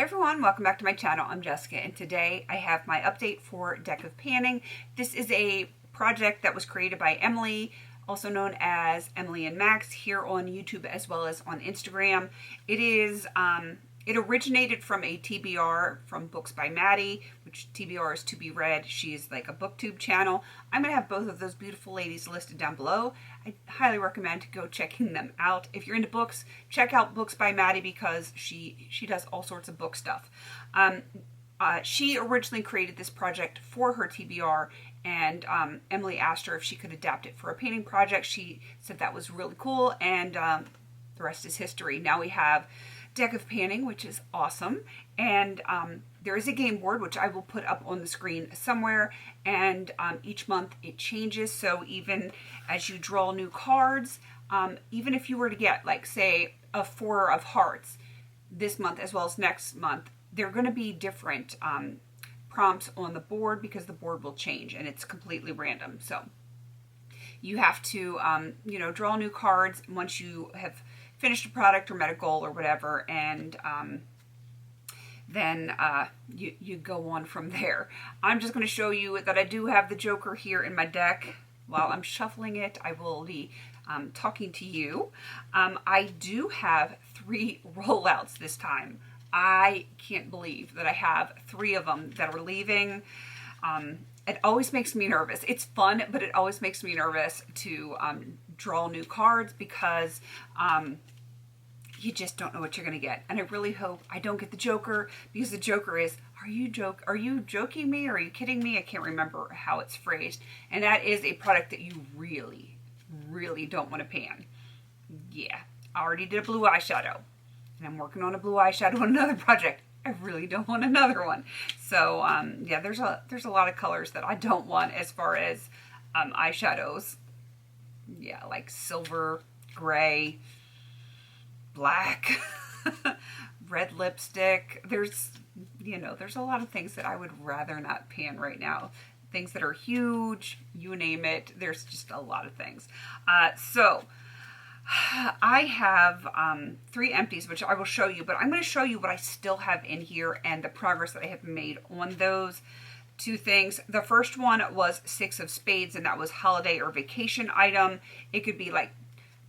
everyone, welcome back to my channel. I'm Jessica, and today I have my update for Deck of Panning. This is a project that was created by Emily, also known as Emily and Max, here on YouTube as well as on Instagram. It originated from a TBR from Books by Maddi, which TBR is to be read. She's like a booktube channel. I'm going to have both of those beautiful ladies listed down below. I highly recommend to go checking them out. If you're into books, check out Books by Maddi because she does all sorts of book stuff. She originally created this project for her TBR, and Emily asked her if she could adapt it for a painting project. She said that was really cool, and the rest is history. Now we have Deck of Panning, which is awesome, and there is a game board which I will put up on the screen somewhere, and each month it changes. So even as you draw new cards, even if you were to get, like, say, a 4 of hearts this month as well as next month, they're going to be different prompts on the board because the board will change and it's completely random. So you have to draw new cards once you have finished a product or met a goal or whatever, and then you go on from there. I'm just going to show you that I do have the Joker here in my deck. While I'm shuffling it, I will be talking to you. I do have 3 rollouts this time. I can't believe that I have 3 of them that are leaving. It always makes me nervous. It's fun, but it always makes me nervous to draw new cards because you just don't know what you're going to get. And I really hope I don't get the Joker, because the Joker is, are you joking me or are you kidding me? I can't remember how it's phrased. And that is a product that you really, really don't want to pan. Yeah, I already did a blue eyeshadow, and I'm working on a blue eyeshadow on another project. I really don't want another one. So yeah, there's a lot of colors that I don't want as far as eyeshadows. Yeah, like silver, gray, black, red lipstick. There's a lot of things that I would rather not pan right now. Things that are huge, you name it. There's just a lot of things. So I have 3 empties, which I will show you, but I'm going to show you what I still have in here and the progress that I have made on those 2 things. The first one was 6 of spades, and that was holiday or vacation item. It could be like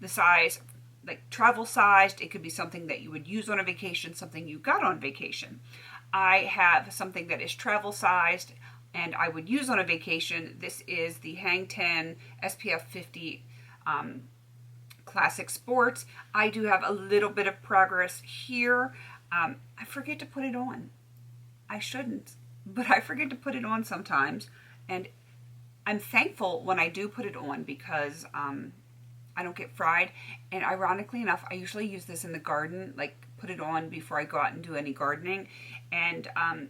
the size, like travel sized. It could be something that you would use on a vacation, something you got on vacation. I have something that is travel sized and I would use on a vacation. This is the Hang 10 SPF 50 Classic Sports. I do have a little bit of progress here. I forget to put it on. I shouldn't, but I forget to put it on sometimes. And I'm thankful when I do put it on because I don't get fried. And ironically enough, I usually use this in the garden, like put it on before I go out and do any gardening. And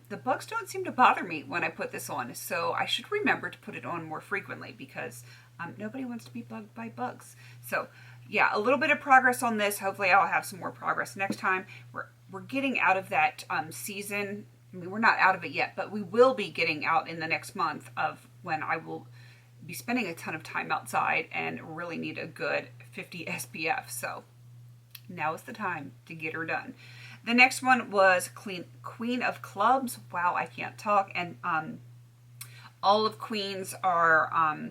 the bugs don't seem to bother me when I put this on. So I should remember to put it on more frequently because nobody wants to be bugged by bugs. So yeah, a little bit of progress on this. Hopefully I'll have some more progress next time. We're getting out of that season. I mean, we're not out of it yet, but we will be getting out in the next month of when I will be spending a ton of time outside and really need a good 50 SPF. So now is the time to get her done. The next one was Queen of Clubs. Wow, I can't talk. And all of Queens are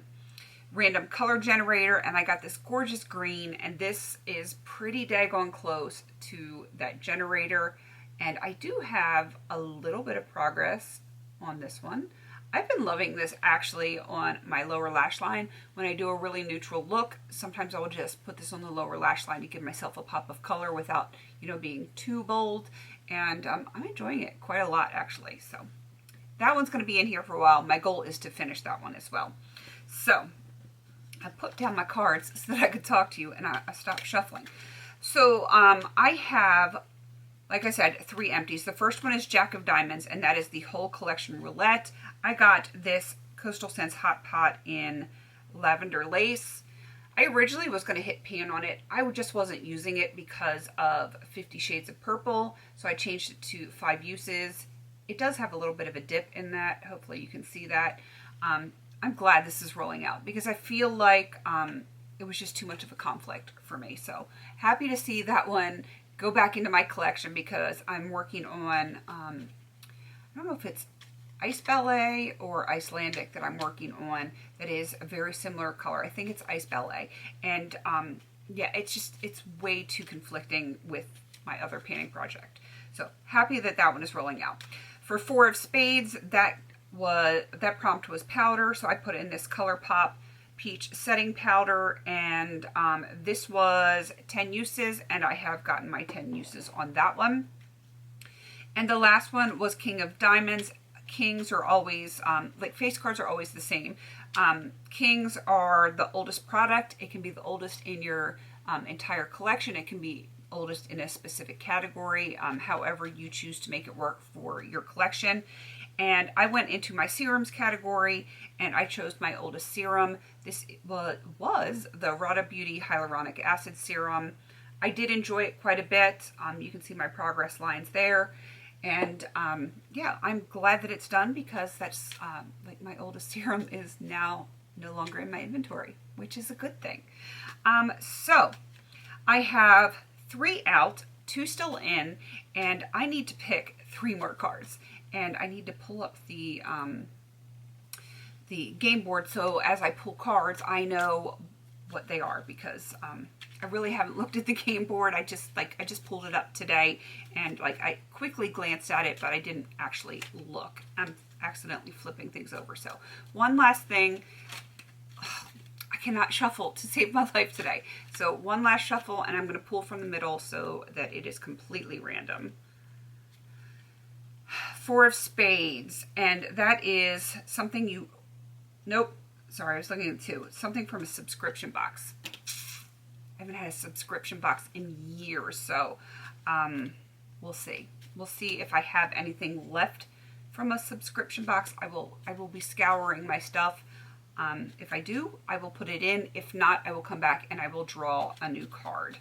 random color generator, and I got this gorgeous green, and this is pretty daggone close to that generator. And I do have a little bit of progress on this one. I've been loving this actually on my lower lash line. When I do a really neutral look, sometimes I will just put this on the lower lash line to give myself a pop of color without, being too bold. And I'm enjoying it quite a lot actually. So that one's going to be in here for a while. My goal is to finish that one as well. So I put down my cards so that I could talk to you, and I stopped shuffling. So I have, like I said, 3 empties. The first one is Jack of Diamonds, and that is the whole collection roulette. I got this Coastal Scents Hot Pot in lavender lace. I originally was going to hit pan on it. I just wasn't using it because of 50 Shades of Purple, so I changed it to 5 uses. It does have a little bit of a dip in that. Hopefully you can see that. I'm glad this is rolling out because I feel like it was just too much of a conflict for me. So happy to see that one go back into my collection because I'm working on, I don't know if it's Ice Ballet or Icelandic that I'm working on that is a very similar color. I think it's Ice Ballet. And yeah, it's way too conflicting with my other painting project. So happy that that one is rolling out. For 4 of Spades, that prompt was powder, so I put in this ColourPop Peach setting powder, and this was 10 uses, and I have gotten my 10 uses on that one. And the last one was King of Diamonds. Kings are always, like face cards are always the same. Kings are the oldest product. It can be the oldest in your entire collection. It can be oldest in a specific category, however you choose to make it work for your collection. And I went into my serums category and I chose my oldest serum. This was the Rada Beauty Hyaluronic Acid Serum. I did enjoy it quite a bit. You can see my progress lines there. And yeah, I'm glad that it's done because that's like my oldest serum is now no longer in my inventory, which is a good thing. So I have 3 out, 2 still in, and I need to pick 3 more cards. And I need to pull up the game board so as I pull cards, I know what they are because I really haven't looked at the game board. I just pulled it up today and I quickly glanced at it, but I didn't actually look. I'm accidentally flipping things over. So one last thing. I cannot shuffle to save my life today. So one last shuffle and I'm going to pull from the middle so that it is completely random. 4 of Spades, and that is something you, nope, sorry, I was looking at 2. Something from a subscription box. I haven't had a subscription box in years, so we'll see. We'll see if I have anything left from a subscription box. I will be scouring my stuff. If I do, I will put it in. If not, I will come back and I will draw a new card.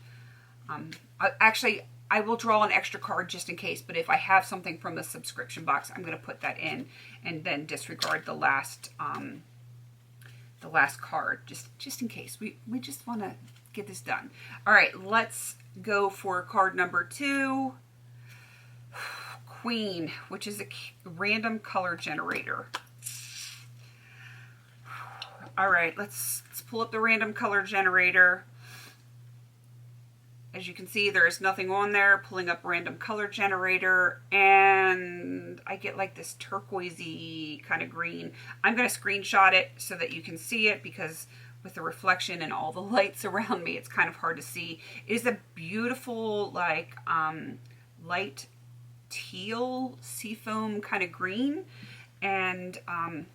Actually, I will draw an extra card just in case, but if I have something from the subscription box, I'm going to put that in and then disregard the last card just in case. We just want to get this done. All right, let's go for card number 2. Queen, which is a random color generator. All right, let's pull up the random color generator. As you can see, there is nothing on there. Pulling up random color generator, and I get like this turquoisey kind of green. I'm going to screenshot it so that you can see it because with the reflection and all the lights around me, it's kind of hard to see. It is a beautiful, like, light teal seafoam kind of green, and I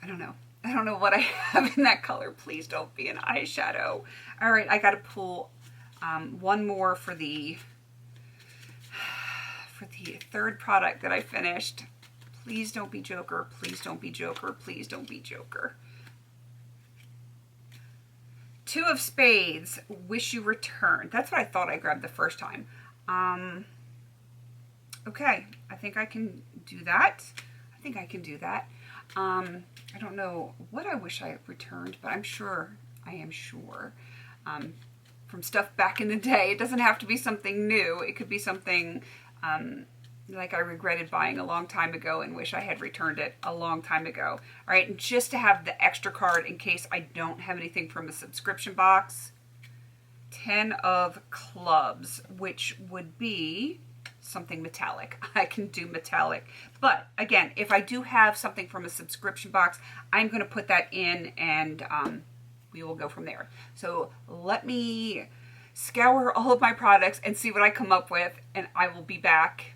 don't know. I don't know what I have in that color. Please don't be an eyeshadow. All right, I got to pull one more for the third product that I finished. Please don't be Joker. Please don't be Joker. Please don't be Joker. 2 of Spades, Wish You Returned. That's what I thought I grabbed the first time. Okay, I think I can do that. I don't know what I wish I returned, but I am sure, from stuff back in the day. It doesn't have to be something new. It could be something like I regretted buying a long time ago and wish I had returned it a long time ago. All right, and just to have the extra card in case I don't have anything from a subscription box, 10 of Clubs, which would be something metallic. I can do metallic. But again, if I do have something from a subscription box, I'm going to put that in and we will go from there. So let me scour all of my products and see what I come up with, and I will be back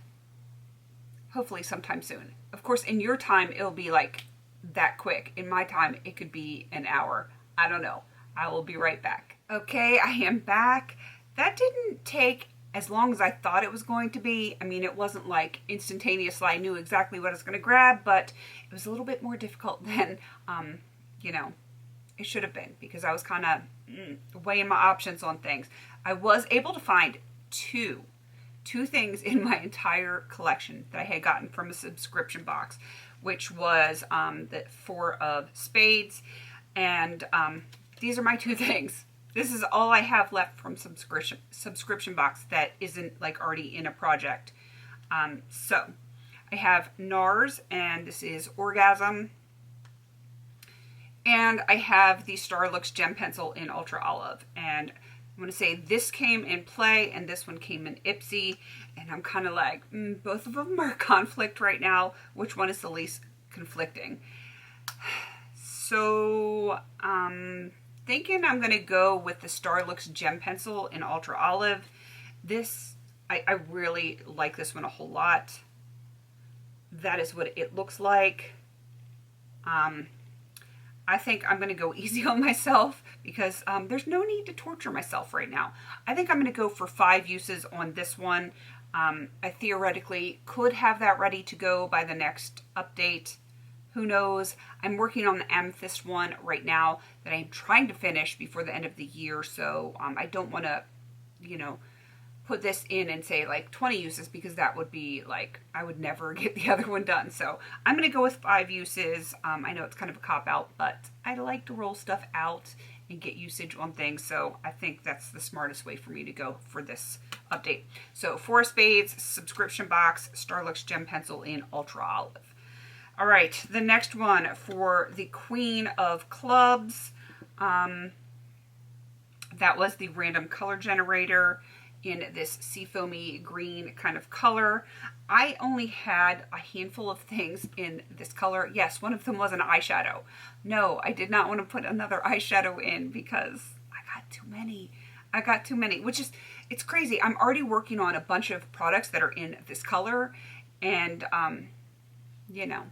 hopefully sometime soon. Of course, in your time, it'll be like that quick. In my time, it could be an hour. I don't know. I will be right back. Okay, I am back. That didn't take as long as I thought it was going to be. I mean, it wasn't like instantaneously I knew exactly what I was going to grab, but it was a little bit more difficult than, you know, it should have been, because I was kind of weighing my options on things. I was able to find two things in my entire collection that I had gotten from a subscription box, which was the 4 of Spades, and these are my 2 things. This is all I have left from subscription box that isn't like already in a project. So I have NARS, and this is Orgasm. And I have the Starlux Gem Pencil in Ultra Olive. And I'm going to say this came in Play and this one came in Ipsy. And I'm kind of like, both of them are conflict right now. Which one is the least conflicting? So I'm thinking I'm going to go with the Starlux Gem Pencil in Ultra Olive. This, I really like this one a whole lot. That is what it looks like. I think I'm going to go easy on myself because there's no need to torture myself right now. I think I'm going to go for 5 uses on this one. I theoretically could have that ready to go by the next update. Who knows? I'm working on the amethyst one right now that I'm trying to finish before the end of the year. So I don't want to, you know, put this in and say like 20 uses because that would be like, I would never get the other one done. So I'm going to go with 5 uses. I know it's kind of a cop-out, but I like to roll stuff out and get usage on things. So I think that's the smartest way for me to go for this update. So 4 of Spades, subscription box, Starlux Gem Pencil in Ultra Olive. All right, the next one for the Queen of Clubs. That was the random color generator in this seafoamy green kind of color. I only had a handful of things in this color. Yes, one of them was an eyeshadow. No, I did not want to put another eyeshadow in because I got too many. I got too many, which is, it's crazy. I'm already working on a bunch of products that are in this color, and you know,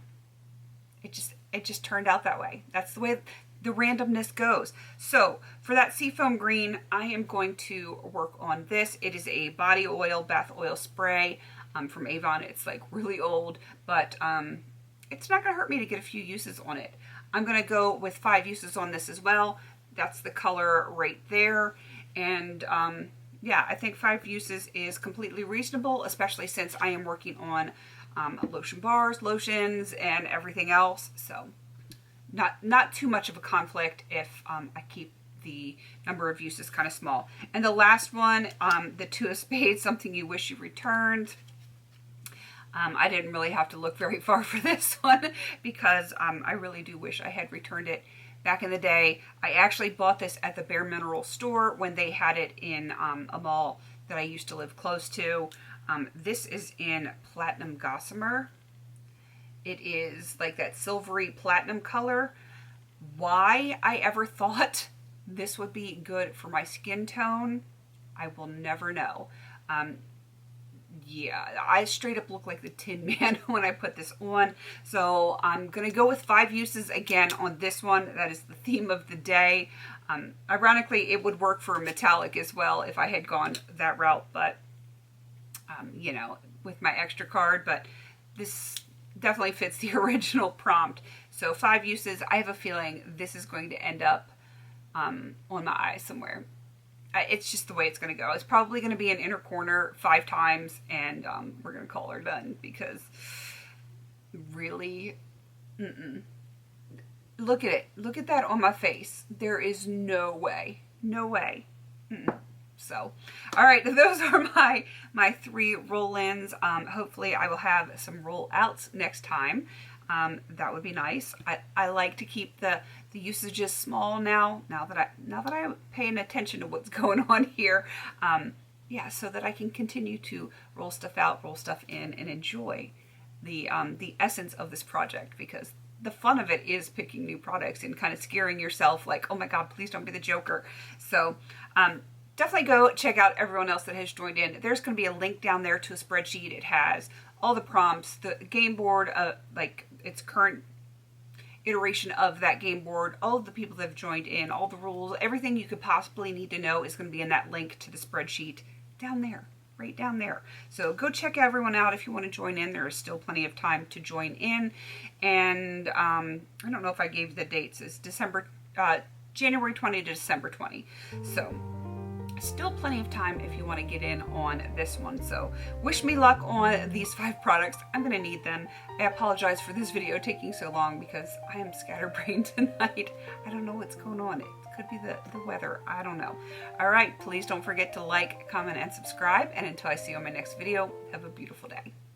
it just turned out that way. That's the way the randomness goes. So for that seafoam green, I am going to work on this. It is a body oil, bath oil spray from Avon. It's like really old, but it's not going to hurt me to get a few uses on it. I'm going to go with 5 uses on this as well. That's the color right there. And yeah, I think 5 uses is completely reasonable, especially since I am working on lotion bars, lotions, and everything else. So not too much of a conflict if I keep the number of uses kind of small. And the last one, the 2 of Spades, something you wish you returned. I didn't really have to look very far for this one because I really do wish I had returned it back in the day. I actually bought this at the Bare Mineral store when they had it in a mall that I used to live close to. This is in Platinum Gossamer. It is like that silvery platinum color. Why I ever thought this would be good for my skin tone, I will never know. Yeah, I straight up look like the Tin Man when I put this on. So I'm going to go with 5 uses again on this one. That is the theme of the day. Ironically, it would work for metallic as well if I had gone that route, but you know, with my extra card, but this definitely fits the original prompt. So 5 uses. I have a feeling this is going to end up on my eye somewhere. It's just the way it's going to go. It's probably going to be an inner corner 5 times, and we're going to call her done because really, look at it. Look at that on my face. There is no way. No way. So, all right, those are my 3 roll-ins. Hopefully I will have some roll-outs next time. That would be nice. I like to keep the usages small now that I'm paying attention to what's going on here. Yeah, so that I can continue to roll stuff out, roll stuff in, and enjoy the essence of this project, because the fun of it is picking new products and kind of scaring yourself like, oh my God, please don't be the Joker. So, definitely go check out everyone else that has joined in. There's going to be a link down there to a spreadsheet. It has all the prompts, the game board, like its current iteration of that game board, all of the people that have joined in, all the rules, everything you could possibly need to know is going to be in that link to the spreadsheet down there, right down there. So go check everyone out if you want to join in. There is still plenty of time to join in. And I don't know if I gave the dates. It's January 20 to December 20. So still plenty of time if you want to get in on this one. So wish me luck on these 5 products. I'm going to need them. I apologize for this video taking so long because I am scatterbrained tonight. I don't know what's going on. It could be the weather. I don't know. All right, please don't forget to like, comment, and subscribe. And until I see you on my next video, have a beautiful day.